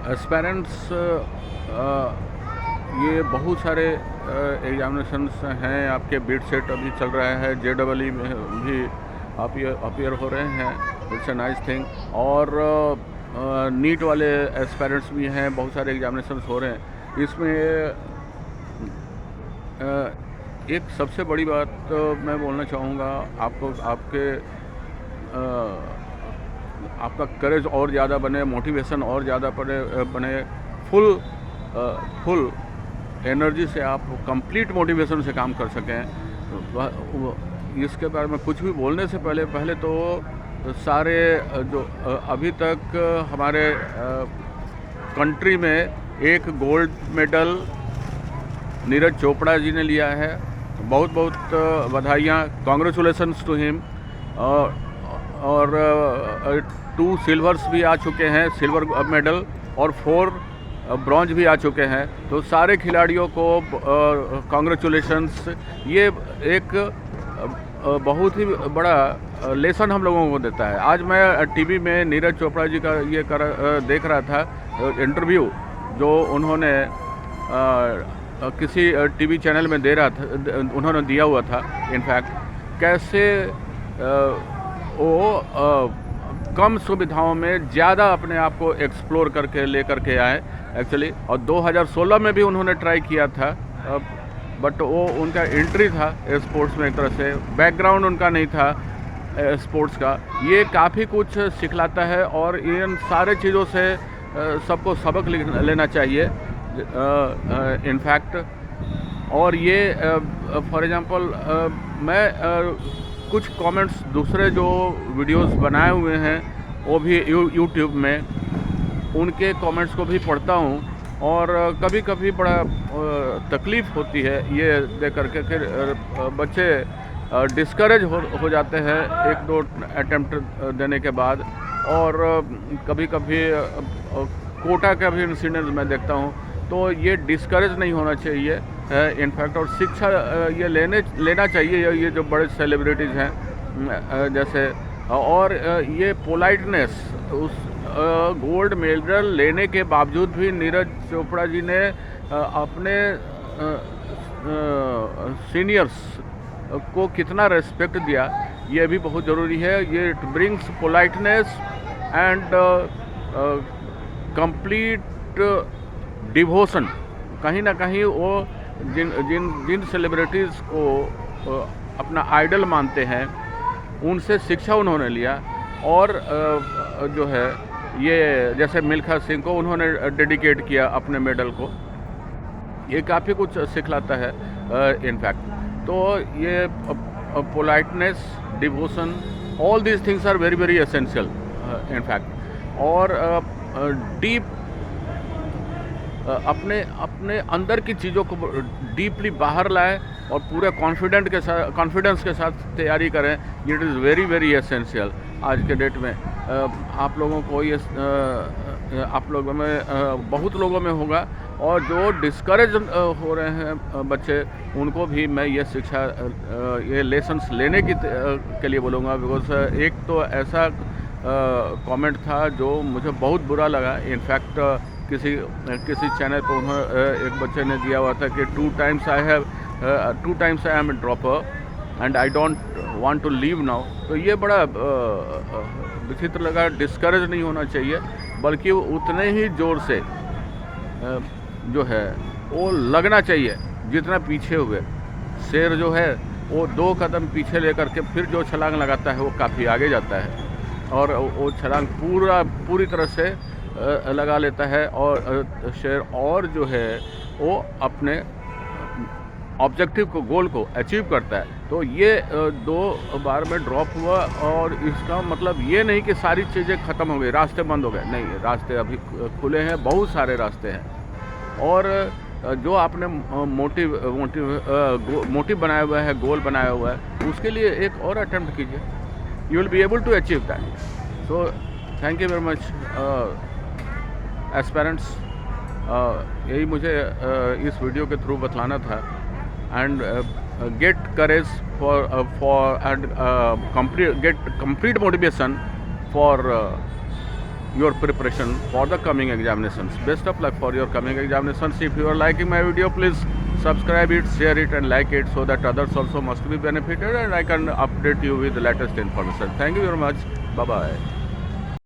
Aspirants ये बहुत सारे एग्जामिनेशंस हैं। आपके बीट सेट अभी चल रहा है, JEE में भी अपीयर हो रहे हैं, इट्स अ नाइस थिंग। और नीट वाले एस्पेरेंट्स भी हैं, बहुत सारे एग्जामिनेशंस हो रहे हैं। इसमें एक सबसे बड़ी बात मैं बोलना चाहूँगा आपको, आपका करेज और ज़्यादा बने, मोटिवेशन और ज़्यादा बने, फुल एनर्जी से आप कंप्लीट मोटिवेशन से काम कर सकें। इसके बारे में कुछ भी बोलने से पहले तो सारे जो अभी तक हमारे कंट्री में एक गोल्ड मेडल नीरज चोपड़ा जी ने लिया है, बहुत बहुत बधाइयाँ, कॉन्ग्रेचुलेशंस टू हिम। और 2 सिल्वर्स भी आ चुके हैं, सिल्वर मेडल, और 4 ब्रॉन्ज भी आ चुके हैं। तो सारे खिलाड़ियों को कॉन्ग्रेचुलेशंस। ये एक बहुत ही बड़ा लेसन हम लोगों को देता है। आज मैं टीवी में नीरज चोपड़ा जी का ये देख रहा था इंटरव्यू, जो उन्होंने किसी टीवी चैनल में उन्होंने दिया हुआ था। इनफैक्ट कैसे वो कम सुविधाओं में ज़्यादा अपने आप को एक्सप्लोर करके लेकर के आए एक्चुअली। और 2016 में भी उन्होंने ट्राई किया था, बट वो उनका एंट्री था स्पोर्ट्स में, एक तरह से बैकग्राउंड उनका नहीं था स्पोर्ट्स का। ये काफ़ी कुछ सिखलाता है और इन सारे चीज़ों से सबको सबक लेना चाहिए इनफैक्ट। और ये फॉर एग्ज़ाम्पल मैं कुछ कमेंट्स दूसरे जो वीडियोस बनाए हुए हैं वो भी यूट्यूब में, उनके कमेंट्स को भी पढ़ता हूँ, और कभी कभी बड़ा तकलीफ़ होती है ये देख करके। फिर बच्चे डिस्करेज हो जाते हैं 1-2 अटेम्प्ट देने के बाद। और कभी कभी कोटा का भी इंसिडेंट मैं देखता हूँ, तो ये डिस्करेज नहीं होना चाहिए इनफैक्ट। और शिक्षा ये लेना चाहिए, ये जो बड़े सेलिब्रिटीज़ हैं जैसे। और ये पोलाइटनेस, उस गोल्ड मेडल लेने के बावजूद भी नीरज चोपड़ा जी ने अपने सीनियर्स को कितना रेस्पेक्ट दिया, ये भी बहुत ज़रूरी है। ये it brings politeness and complete devotion. कहीं ना कहीं वो जिन सेलिब्रिटीज़ को अपना आइडल मानते हैं, उनसे शिक्षा उन्होंने लिया। और जो है ये जैसे मिल्खा सिंह को उन्होंने डेडिकेट किया अपने मेडल को, ये काफ़ी कुछ सिखलाता है इनफैक्ट। तो ये politeness, devotion, all these things are very very essential in fact. और डीप अपने अंदर की चीज़ों को डीपली बाहर लाएं और पूरे कॉन्फिडेंस के साथ तैयारी करें। It is very very essential आज के डेट में। आप लोगों को ये आप लोगों में बहुत लोगों में होगा, और जो डिस्करेज हो रहे हैं बच्चे, उनको भी मैं ये शिक्षा, ये लेसन्स लेने के लिए बोलूँगा। बिकॉज एक तो ऐसा कमेंट था जो मुझे बहुत बुरा लगा। इनफैक्ट किसी चैनल पर उन्होंने एक बच्चे ने दिया हुआ था कि 2 times I am a dropper and I don't want to leave now। तो ये बड़ा विचित्र लगा। डिस्करेज नहीं होना चाहिए, बल्कि उतने ही ज़ोर से जो है वो लगना चाहिए जितना पीछे हुए। शेर जो है वो 2 कदम पीछे लेकर के फिर जो छलांग लगाता है वो काफ़ी आगे जाता है, और वो छलांग पूरी तरह से लगा लेता है। और शेर और जो है वो अपने ऑब्जेक्टिव को, गोल को अचीव करता है। तो ये 2 बार में ड्रॉप हुआ, और इसका मतलब ये नहीं कि सारी चीज़ें ख़त्म हो गई, रास्ते बंद हो गए, नहीं, रास्ते अभी खुले हैं, बहुत सारे रास्ते हैं। और जो आपने मोटिव बनाया हुआ है, गोल बनाया हुआ है, उसके लिए एक और अटेम्प्ट कीजिए, you will be able to achieve that. So thank you very much aspirants. यही मुझे इस वीडियो के थ्रू बतलाना था। And get courage for and get complete motivation for your preparation for the coming examinations. Best of luck for your coming examinations. If you are liking my video, please subscribe it, share it and like it, so that others also must be benefited and I can update you with the latest information. Thank you very much. Bye bye.